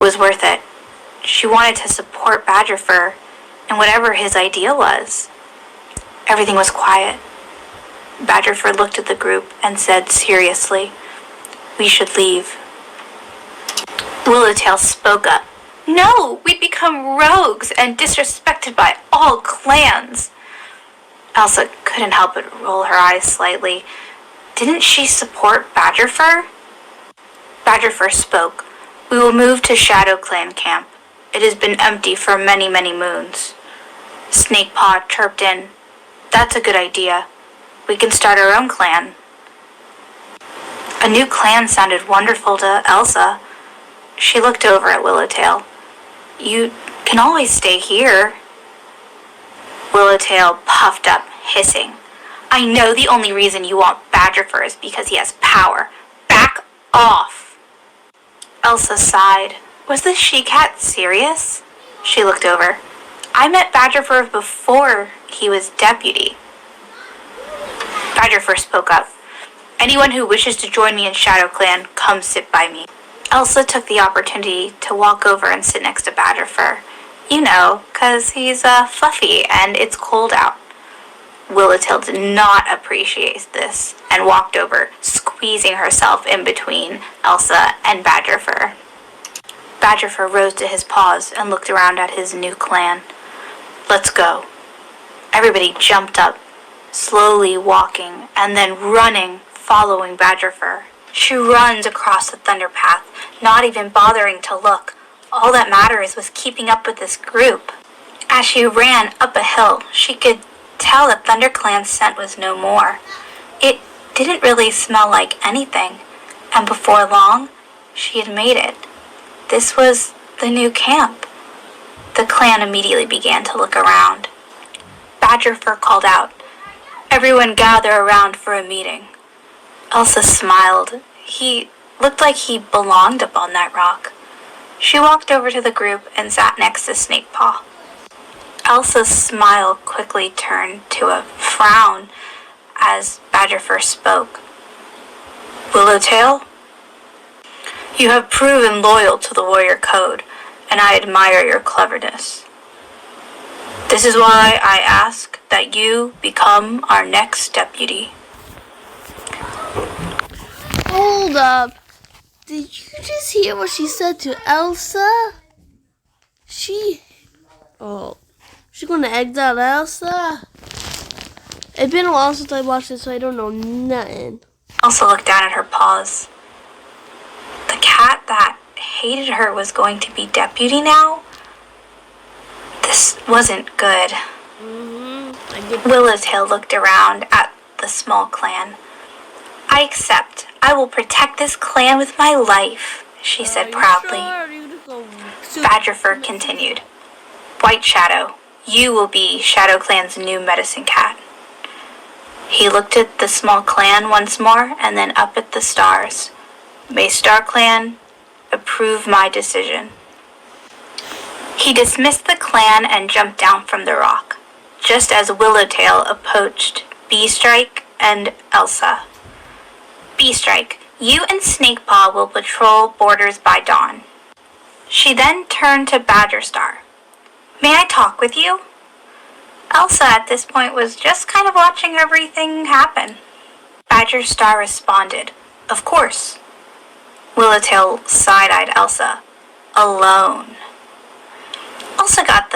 was worth it. She wanted to support Badgerfur in whatever his idea was. Everything was quiet. Badgerfur looked at the group and said seriously, "We should leave." Willowtail spoke up. "No, we'd become rogues and disrespected by all clans." Elsa couldn't help but roll her eyes slightly. Didn't she support Badgerfur? Badgerfur spoke. "We will move to Shadow Clan camp. It has been empty for many, many moons." Snakepaw chirped in. "That's a good idea. We can start our own clan." A new clan sounded wonderful to Elsa. She looked over at Willowtail. "You can always stay here." Willowtail puffed up, hissing. "I know the only reason you want Badgerfur is because he has power. Back off." Elsa sighed. Was the she-cat serious? She looked over. "I met Badgerfur before he was deputy." Badgerfur spoke up. "Anyone who wishes to join me in Shadow Clan, come sit by me." Elsa took the opportunity to walk over and sit next to Badgerfur. You know, 'cause he's fluffy and it's cold out. Willowtail did not appreciate this and walked over, squeezing herself in between Elsa and Badgerfur. Badgerfur rose to his paws and looked around at his new clan. "Let's go." Everybody jumped up, slowly walking and then running, following Badgerfur. She runs across the thunder path, not even bothering to look. All that matters was keeping up with this group. As she ran up a hill, she could tell that ThunderClan's scent was no more. It didn't really smell like anything, and before long, she had made it. This was the new camp. The clan immediately began to look around. Badgerfur called out, "Everyone gather around for a meeting." Elsa smiled. He looked like he belonged up on that rock. She walked over to the group and sat next to Snakepaw. Elsa's smile quickly turned to a frown as Badgerfur spoke. "Willowtail, you have proven loyal to the warrior code, and I admire your cleverness. This is why I ask that you become our next deputy." Hold up. Did you just hear what she said to Elsa? She's gonna exile Elsa? It's been a while since I watched it, so I don't know nothing. Elsa looked down at her paws. The cat that hated her was going to be deputy now? This wasn't good. Willowtail looked around at the small clan. "I accept. I will protect this clan with my life," she said proudly. Badgerfur continued. "White Shadow, you will be Shadow Clan's new medicine cat." He looked at the small clan once more and then up at the stars. "May Star Clan approve my decision." He dismissed the clan and jumped down from the rock, just as Willowtail approached Beestrike and Elsa. "Beestrike, you and Snakepaw will patrol borders by dawn." She then turned to Badgerstar. "May I talk with you?" Elsa at this point was just kind of watching everything happen. Badgerstar responded, "Of course." Willowtail side-eyed Elsa. "Alone." Elsa got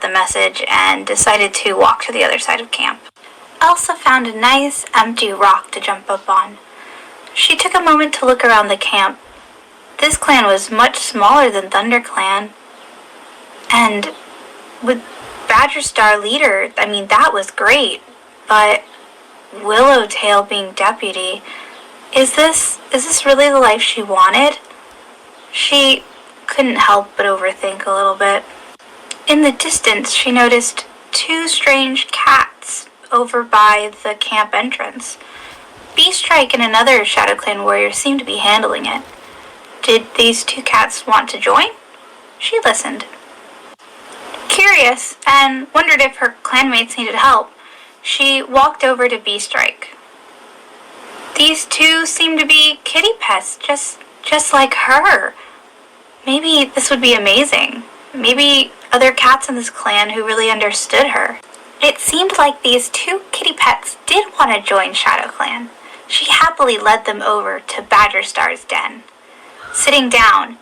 the message and decided to walk to the other side of camp. Elsa found a nice empty rock to jump up on. She took a moment to look around the camp. This clan was much smaller than ThunderClan. And with Badgerstar leader, that was great. But Willowtail being deputy, is this really the life she wanted? She couldn't help but overthink a little bit. In the distance, she noticed two strange cats over by the camp entrance. Beestrike and another Shadow Clan warrior seemed to be handling it. Did these two cats want to join? She listened. Curious, and wondered if her clanmates needed help, she walked over to Beestrike. These two seemed to be kitty pets, just like her. maybe this would be amazing. Maybe other cats in this clan who really understood her. It seemed like these two kitty pets did want to join Shadow Clan. She happily led them over to Badger Star's den. Sitting down,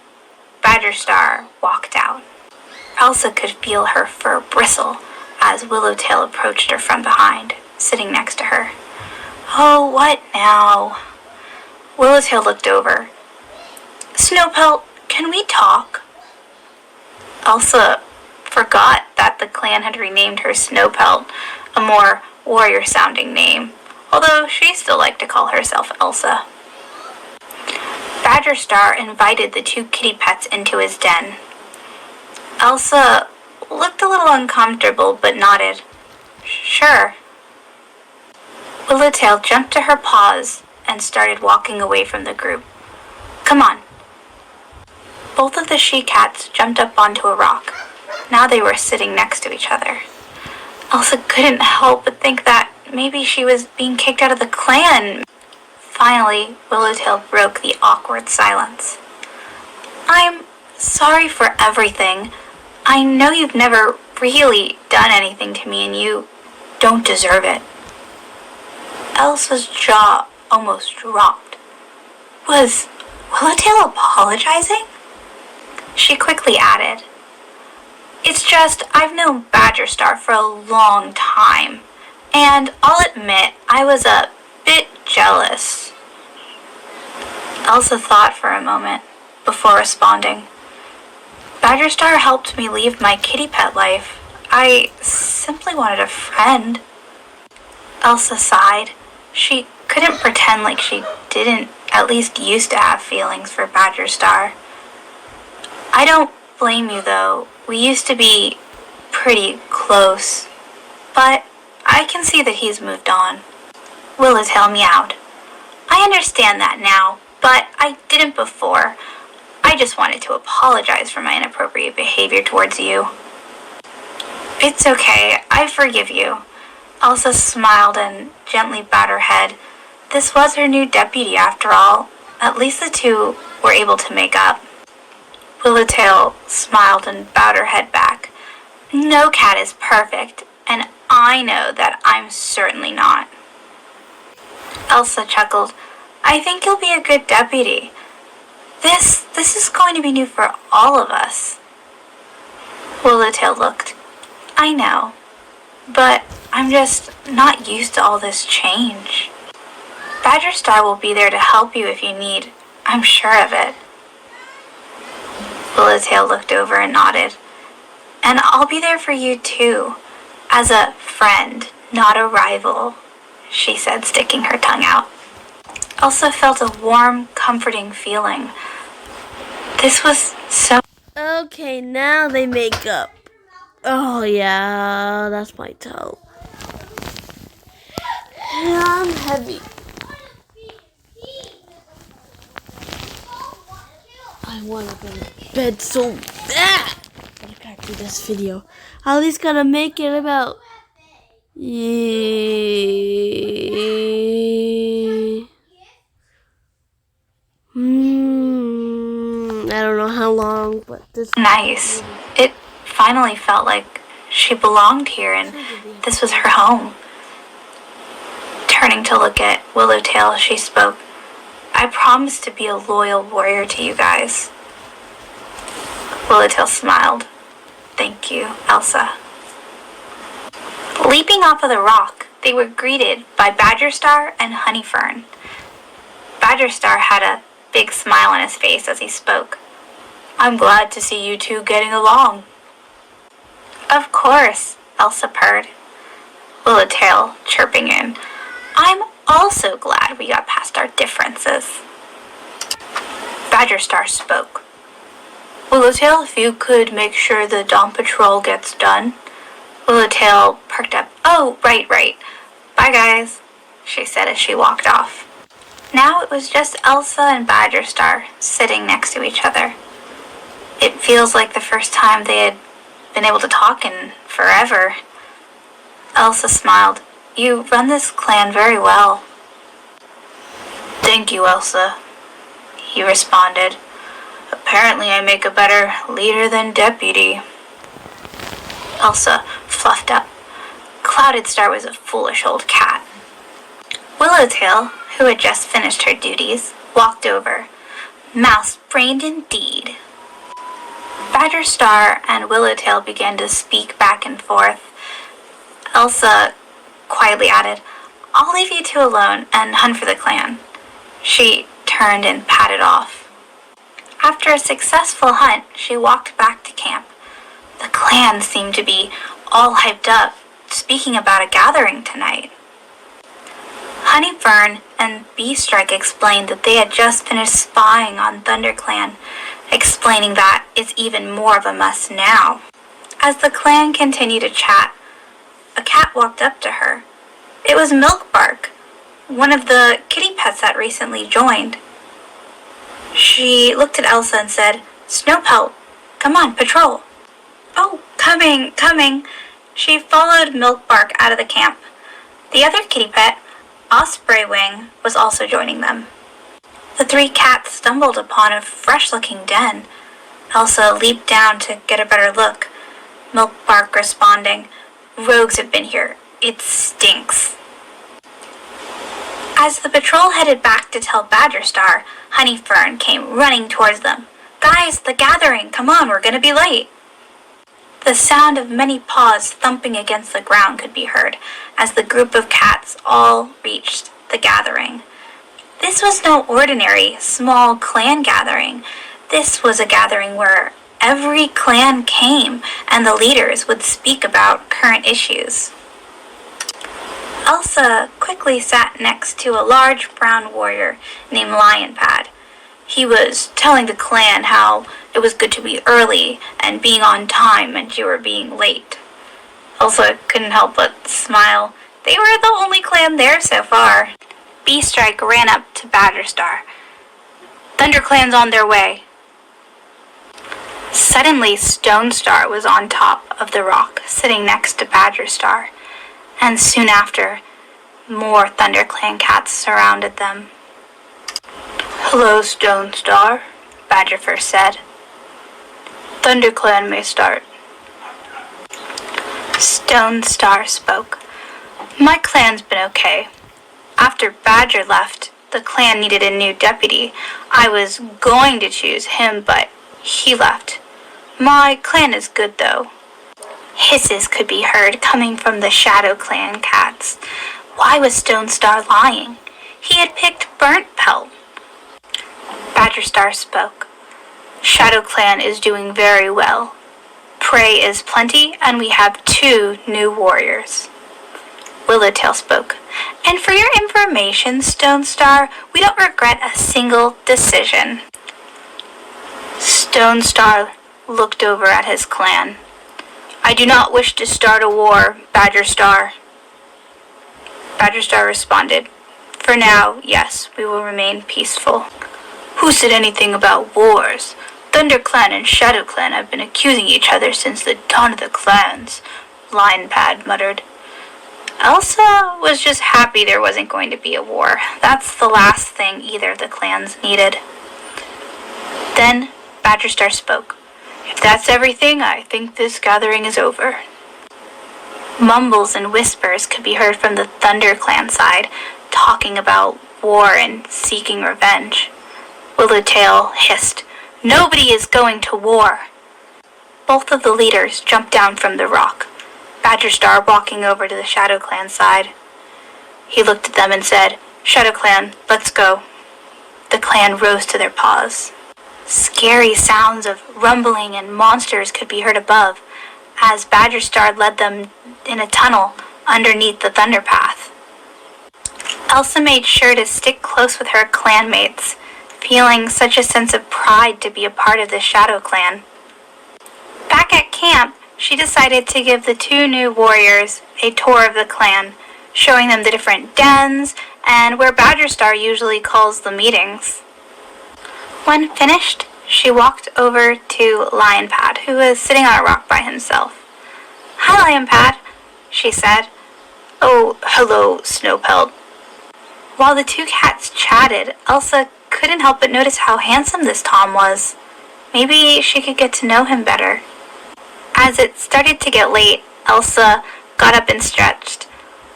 Badger Star walked out. Elsa could feel her fur bristle as Willowtail approached her from behind, sitting next to her. Oh, what now? Willowtail looked over. Snowpelt, can we talk? Elsa forgot that the clan had renamed her Snowpelt, a more warrior-sounding name, although she still liked to call herself Elsa. Badger Star invited the two kitty pets into his den. Elsa looked a little uncomfortable, but nodded. Sure. Willowtail jumped to her paws and started walking away from the group. Come on. Both of the she-cats jumped up onto a rock. Now they were sitting next to each other. Elsa couldn't help but think that maybe she was being kicked out of the clan. Finally, Willowtail broke the awkward silence. I'm sorry for everything. I know you've never really done anything to me and you don't deserve it. Elsa's jaw almost dropped. Was Willowtail apologizing? She quickly added, It's just I've known Badger Star for a long time, and I'll admit I was a bit jealous. Elsa thought for a moment before responding. Badger Star helped me leave my kitty pet life. I simply wanted a friend. Elsa sighed. She couldn't pretend like she didn't at least used to have feelings for Badger Star. I don't blame you though. We used to be pretty close. But I can see that he's moved on. Willowtail meowed. I understand that now, but I didn't before. I just wanted to apologize for my inappropriate behavior towards you. It's okay. I forgive you. Elsa smiled and gently bowed her head. This was her new deputy after all. At least the two were able to make up. Willowtail smiled and bowed her head back. No cat is perfect, and I know that I'm certainly not. Elsa chuckled. I think you'll be a good deputy. This is going to be new for all of us. Willowtail looked. I know, but I'm just not used to all this change. Badger Star will be there to help you if you need. I'm sure of it. Willowtail looked over and nodded. And I'll be there for you too, as a friend, not a rival, she said, sticking her tongue out. Elsa felt a warm, comforting feeling. This was so... Okay, now they make up. Oh yeah, that's my toe. I'm heavy. I want to go to bed so bad. But I gotta do this video. At least gotta make it about... I don't know how long, but this... nice. It finally felt like she belonged here and this was her home. Turning to look at Willowtail, she spoke. I promise to be a loyal warrior to you guys. Willowtail smiled. Thank you, Elsa. Leaping off of the rock, they were greeted by Badger Star and Honeyfern. Badger Star had a big smile on his face as he spoke. I'm glad to see you two getting along. Of course, Elsa purred. Willowtail chirping in. I'm also glad we got past our differences. Badger Star spoke. Willowtail, if you could make sure the dawn patrol gets done. Willowtail perked up. Oh, right. Bye, guys, she said as she walked off. Now it was just Elsa and Badger Star sitting next to each other. It feels like the first time they had been able to talk in forever. Elsa smiled. You run this clan very well. Thank you, Elsa, he responded. Apparently I make a better leader than deputy. Elsa fluffed up. Clouded Star was a foolish old cat. Willowtail, who had just finished her duties, walked over. Mouse-brained indeed. Badger Star and Willowtail began to speak back and forth. Elsa quietly added, "I'll leave you two alone and hunt for the clan." She turned and padded off. After a successful hunt, she walked back to camp. The clan seemed to be all hyped up, speaking about a gathering tonight. Honeyfern and Beestrike explained that they had just finished spying on ThunderClan, explaining that it's even more of a must now. As the clan continued to chat, a cat walked up to her. It was Milkbark, one of the kitty pets that recently joined. She looked at Elsa and said, "Snowpelt, come on, patrol." "Oh, coming." She followed Milkbark out of the camp. The other kitty pet, Ospreywing, was also joining them. The three cats stumbled upon a fresh-looking den. Elsa leaped down to get a better look, Milkbark responding, "Rogues have been here. It stinks." As the patrol headed back to tell Badger Star, Honeyfern came running towards them. "Guys, the gathering! Come on, we're gonna be late!" The sound of many paws thumping against the ground could be heard as the group of cats all reached the gathering. This was no ordinary small clan gathering. This was a gathering where every clan came and the leaders would speak about current issues. Elsa quickly sat next to a large brown warrior named Lionpad. He was telling the clan how it was good to be early and being on time meant you were being late. Elsa couldn't help but smile. They were the only clan there so far. Beestrike ran up to Badger Star. "ThunderClan's on their way." Suddenly, Stone Star was on top of the rock, sitting next to Badger Star, and soon after, more ThunderClan cats surrounded them. "Hello, Stone Star," Badger first said. "ThunderClan may start." Stone Star spoke. "My clan's been okay. After Badger left, the clan needed a new deputy. I was going to choose him, but he left. My clan is good, though." Hisses could be heard coming from the Shadow Clan cats. Why was Stone Star lying? He had picked Burnt Pelt. Badger Star spoke. "Shadow Clan is doing very well. Prey is plenty, and we have 2 new warriors." Willowtail spoke. "And for your information, Stone Star, we don't regret a single decision." Stone Star looked over at his clan. "I do not wish to start a war, Badger Star." Badger Star responded, "For now, yes, we will remain peaceful." "Who said anything about wars? ThunderClan and ShadowClan have been accusing each other since the dawn of the clans," Lionpad muttered. Elsa was just happy there wasn't going to be a war. That's the last thing either of the clans needed. Then Badger Star spoke. "If that's everything, I think this gathering is over." Mumbles and whispers could be heard from the ThunderClan side, talking about war and seeking revenge. Willowtail hissed, "Nobody is going to war." Both of the leaders jumped down from the rock, Badger Star walking over to the Shadow Clan side. He looked at them and said, "Shadow Clan, let's go." The clan rose to their paws. Scary sounds of rumbling and monsters could be heard above as Badger Star led them in a tunnel underneath the Thunder Path. Elsa made sure to stick close with her clanmates, feeling such a sense of pride to be a part of the Shadow Clan. Back at camp, she decided to give the 2 new warriors a tour of the clan, showing them the different dens and where Badger Star usually calls the meetings. When finished, she walked over to Lionpad, who was sitting on a rock by himself. "Hi, Lionpad," she said. "Oh, hello, Snowpelt." While the 2 cats chatted, Elsa couldn't help but notice how handsome this Tom was. Maybe she could get to know him better. As it started to get late, Elsa got up and stretched.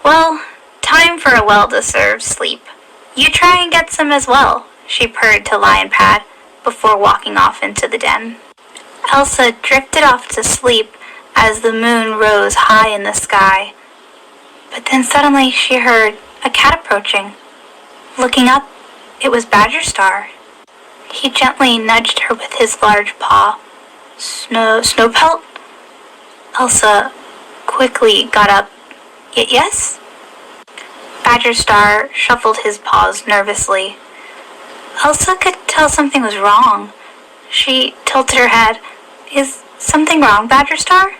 Well, time for a well-deserved sleep. You try and get some as well, she purred to Lion Pad before walking off into the den. Elsa drifted off to sleep as the moon rose high in the sky. But then suddenly she heard a cat approaching. Looking up, it was Badger Star. He gently nudged her with his large paw. Snowpelt? Elsa quickly got up. Yes? Badger Star shuffled his paws nervously. Elsa could tell something was wrong. She tilted her head. Is something wrong, Badger Star?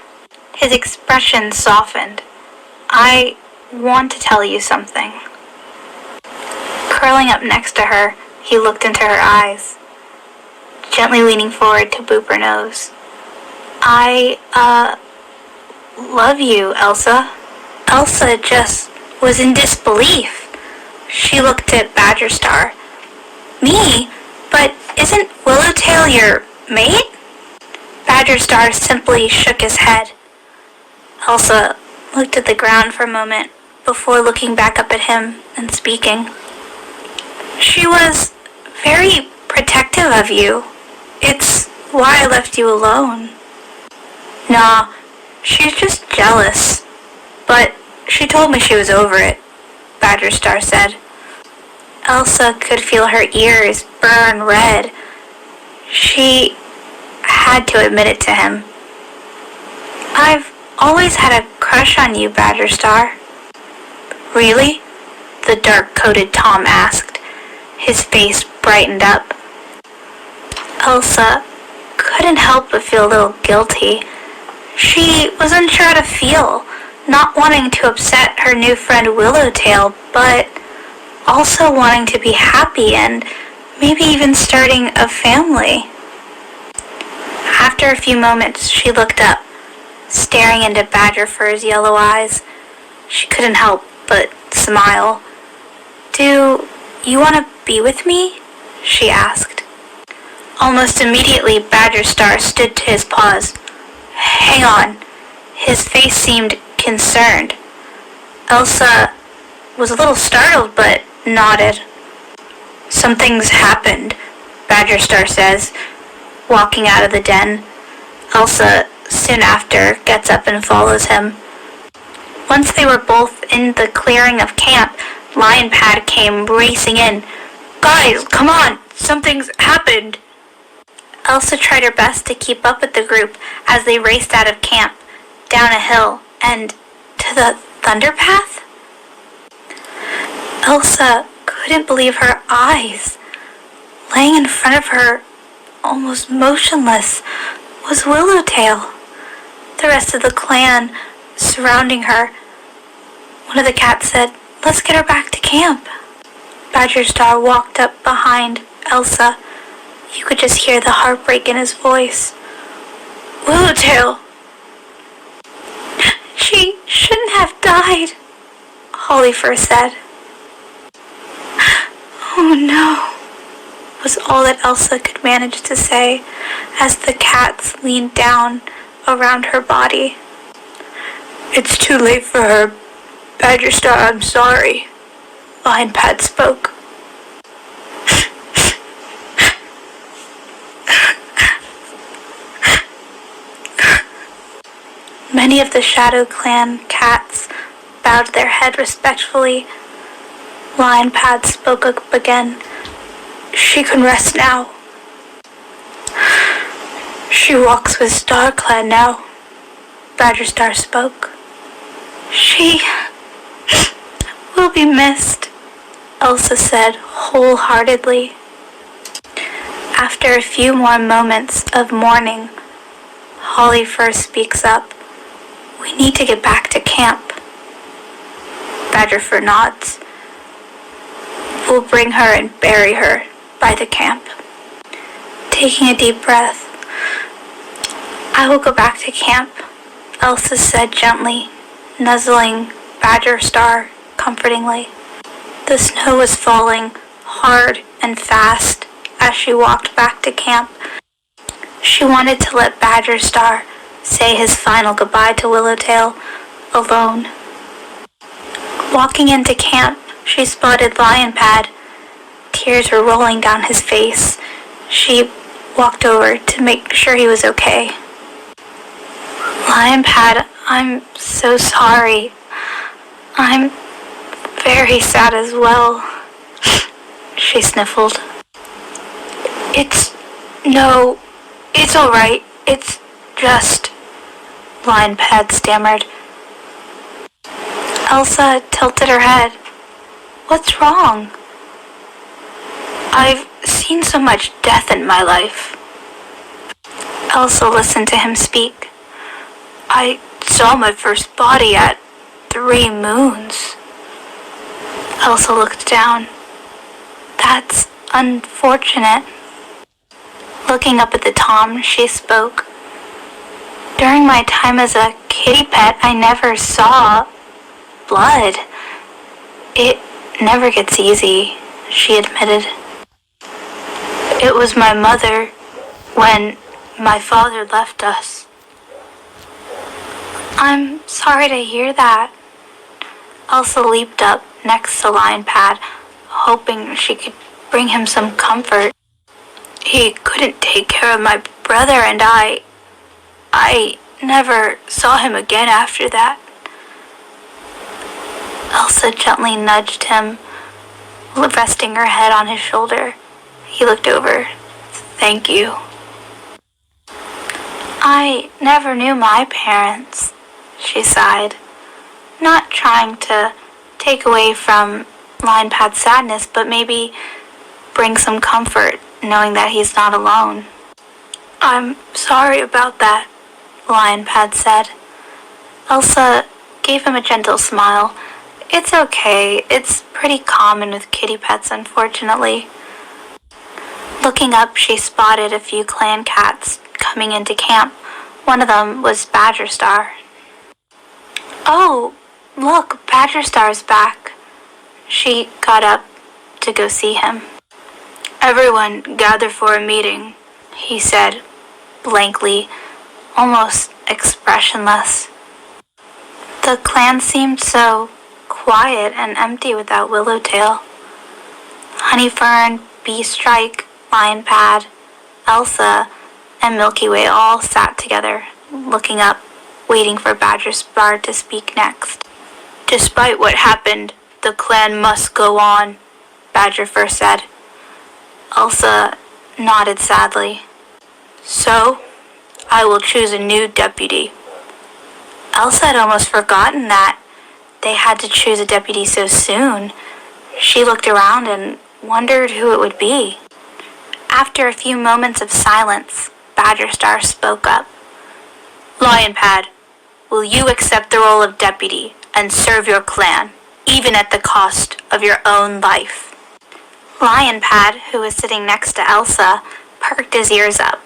His expression softened. I want to tell you something. Curling up next to her, he looked into her eyes, gently leaning forward to boop her nose. I, love you, Elsa. Elsa just was in disbelief. She looked at Badger Star. Me? But isn't Willowtail your mate? Badger Star simply shook his head. Elsa looked at the ground for a moment before looking back up at him and speaking. She was very protective of you. It's why I left you alone. Nah, she's just jealous. But she told me she was over it, Badger Star said. Elsa could feel her ears burn red. She had to admit it to him. I've always had a crush on you, Badger Star. Really? The dark-coated Tom asked. His face brightened up. Elsa couldn't help but feel a little guilty. She was unsure how to feel, not wanting to upset her new friend Willowtail, but also wanting to be happy and maybe even starting a family. After a few moments, she looked up, staring into Badgerfur's yellow eyes. She couldn't help but smile. Do you want to be with me? She asked. Almost immediately, Badger Star stood to his paws. Hang on. His face seemed concerned. Elsa was a little startled, but nodded. Something's happened, Badger Star says, walking out of the den. Elsa, soon after, gets up and follows him. Once they were both in the clearing of camp, Lion Pad came racing in. Guys, come on! Something's happened! Elsa tried her best to keep up with the group as they raced out of camp, down a hill, and to the Thunder Path. Elsa couldn't believe her eyes. Laying in front of her, almost motionless, was Willowtail. The rest of the clan surrounding her. One of the cats said, Let's get her back to camp. Badger Star walked up behind Elsa. You could just hear the heartbreak in his voice. Willowtail! She shouldn't have died, Hollyfur said. Oh no, was all that Elsa could manage to say as the cats leaned down around her body. It's too late for her, Badger Star, I'm sorry, Lion Pad spoke. Many of the Shadow Clan cats bowed their head respectfully. Lion Pad spoke up again. She can rest now. She walks with Star Clan now, Badger Star spoke. She will be missed, Elsa said wholeheartedly. After a few more moments of mourning, Hollyfur speaks up. We need to get back to camp. Badgerfur nods. We'll bring her and bury her by the camp. Taking a deep breath. I will go back to camp, Elsa said gently, nuzzling Badger Star comfortingly. The snow was falling hard and fast as she walked back to camp. She wanted to let Badger Star say his final goodbye to Willowtail alone. Walking into camp, she spotted Lion Pad. Tears were rolling down his face. She walked over to make sure he was okay. Lion Pad, I'm so sorry. I'm very sad as well, she sniffled. It's all right. It's just, Lion Pad stammered. Elsa tilted her head. What's wrong? I've seen so much death in my life. Elsa listened to him speak. I saw my first body at 3 moons. Elsa looked down. That's unfortunate. Looking up at the tom, she spoke. During my time as a kitty pet, I never saw blood. It never gets easy, she admitted. It was my mother when my father left us. I'm sorry to hear that. Elsa leaped up next to Lion Pad, hoping she could bring him some comfort. He couldn't take care of my brother, and I never saw him again after that. Elsa gently nudged him, resting her head on his shoulder. He looked over. Thank you. I never knew my parents, she sighed, not trying to take away from Lion Pad's sadness, but maybe bring some comfort knowing that he's not alone. I'm sorry about that, Lion Pad said. Elsa gave him a gentle smile. It's okay. It's pretty common with kitty pets, unfortunately. Looking up, she spotted a few clan cats coming into camp. One of them was Badger Star. Oh, look, Badger Star's back. She got up to go see him. Everyone gather for a meeting, he said, blankly, almost expressionless. The clan seemed so quiet and empty without Willowtail. Honeyfern, Bee-Strike, Lion Pad, Elsa, and Milky Way all sat together, looking up, waiting for Badger Star to speak next. Despite what happened, the clan must go on, Badger first said. Elsa nodded sadly. So, I will choose a new deputy. Elsa had almost forgotten that they had to choose a deputy so soon. She looked around and wondered who it would be. After a few moments of silence, Badger Star spoke up. Lion Pad, will you accept the role of deputy and serve your clan, even at the cost of your own life? Lion Pad, who was sitting next to Elsa, perked his ears up.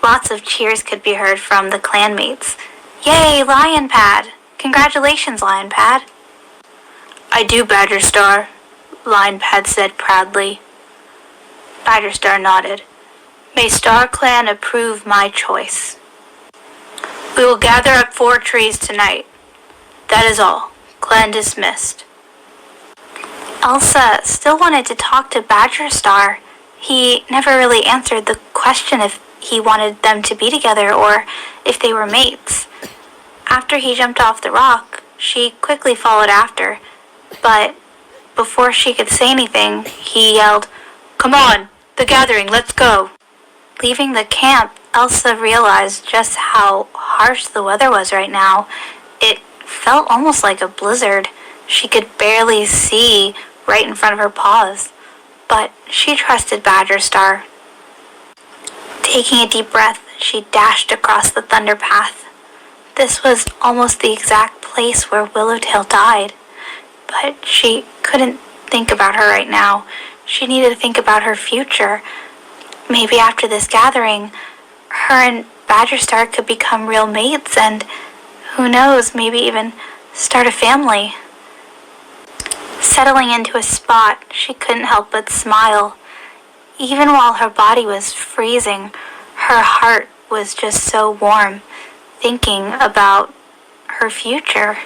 Lots of cheers could be heard from the clanmates. Yay, Lion Pad! Congratulations, Lion Pad! I do, Badger Star, Lion Pad said proudly. Badger Star nodded. May Star Clan approve my choice. We will gather at 4 trees tonight. That is all. Clan dismissed. Elsa still wanted to talk to Badger Star. He never really answered the question if he wanted them to be together or if they were mates. After he jumped off the rock, she quickly followed after, but before she could say anything, he yelled, Come on, the gathering, let's go. Leaving the camp, Elsa realized just how harsh the weather was right now. It felt almost like a blizzard. She could barely see right in front of her paws, but she trusted Badger Star. Taking a deep breath, she dashed across the thunder path. This was almost the exact place where Willowtail died, but she couldn't think about her right now. She needed to think about her future. Maybe after this gathering, her and Badger Star could become real mates and, who knows, maybe even start a family. Settling into a spot, she couldn't help but smile. Even while her body was freezing, her heart was just so warm thinking about her future.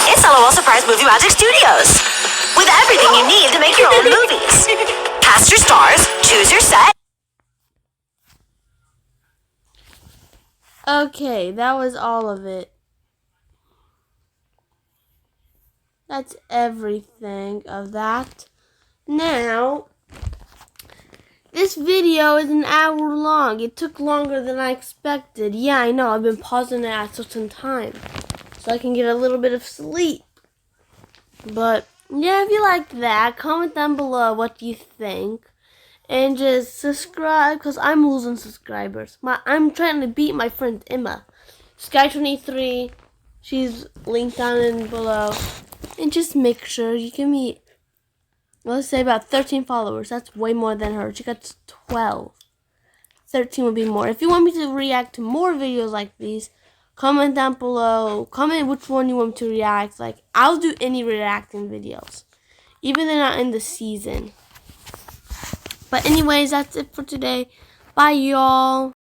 It's LOL Surprise Movie Magic Studios. With everything you need to make your own movies. Cast your stars, choose your set. Okay, that was all of it. That's everything of that. Now, this video is an hour long. It took longer than I expected. Yeah, I know. I've been pausing it at certain time so I can get a little bit of sleep. But yeah, if you like that, comment down below what you think. And just subscribe, because I'm losing subscribers. I'm trying to beat my friend Emma. Sky23, she's linked down in below. And just make sure you give me, let's say about 13 followers. That's way more than her. She got 12. 13 would be more. If you want me to react to more videos like these, comment down below. Comment which one you want me to react. Like, I'll do any reacting videos, even they're not in the season. But anyways, that's it for today. Bye, y'all.